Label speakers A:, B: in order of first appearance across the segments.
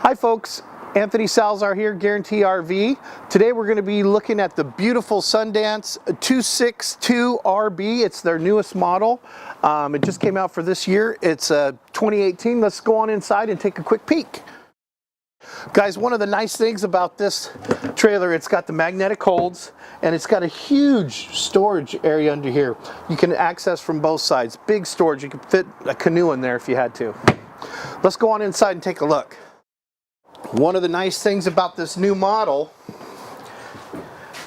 A: Hi folks, Anthony.Salazar here, Guaranty RV. Today we're going to be looking at the beautiful Sundance 262 RB. It's their newest model. It just came out for this year. It's 2018. Let's go on inside and take a quick peek. Guys, one of the nice things about this trailer, it's got the magnetic holds and it's got a huge storage area under here. You can access from both sides. Big storage. You can fit a canoe in there if you had to. Let's go on inside and take a look. One of the nice things about this new model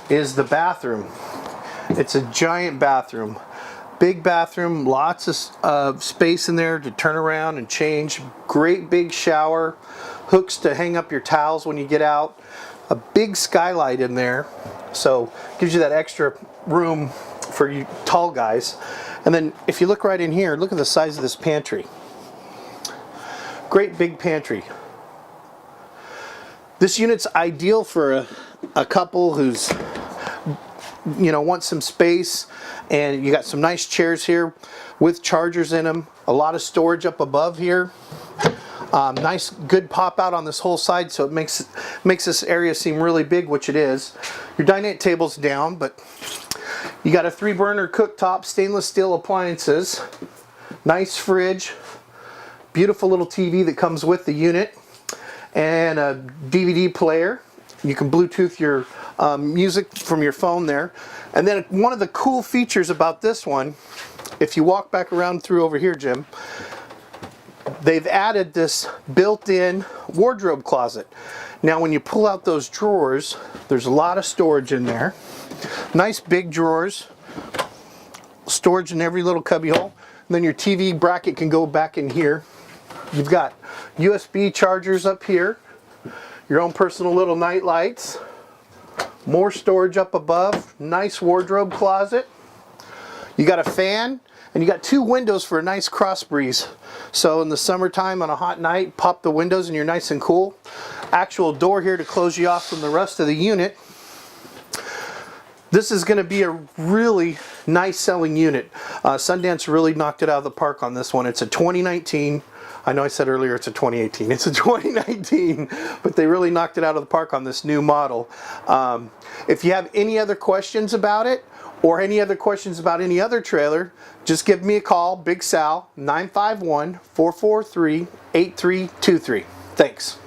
A: is the bathroom. It's a giant bathroom. Big bathroom, lots of space in there to turn around and change. Great big shower, hooks to hang up your towels when you get out. A big skylight in there, so gives you that extra room for you tall guys. And then if you look right in here, look at the size of this pantry. Great big pantry. This unit's ideal for a couple who's, you know, wants some space, and you got some nice chairs here with chargers in them. A lot of storage up above here. Nice, good pop out on this whole side, so it makes this area seem really big, which it is. Your dinette table's down, but you got a 3-burner cooktop, stainless steel appliances, nice fridge, beautiful little TV that comes with the unit, and a DVD player. You can Bluetooth your music from your phone there. And then one of the cool features about this one, if you walk back around through over here, Jim, they've added this built-in wardrobe closet. Now when you pull out those drawers, there's a lot of storage in there. Nice big drawers, storage in every little cubby hole. And then your TV bracket can go back in here. You've got USB chargers up here, your own personal little night lights, more storage up above, nice wardrobe closet. You got a fan, and you got 2 windows for a nice cross breeze. So in the summertime on a hot night, pop the windows and you're nice and cool. Actual door here to close you off from the rest of the unit. This is going to be a really nice selling unit. Sundance really knocked it out of the park on this one. It's a 2019. I know I said earlier it's a 2018. It's a 2019, but they really knocked it out of the park on this new model. If you have any other questions about it, or any other questions about any other trailer, just give me a call, Big Sal, 951-443-8323. Thanks.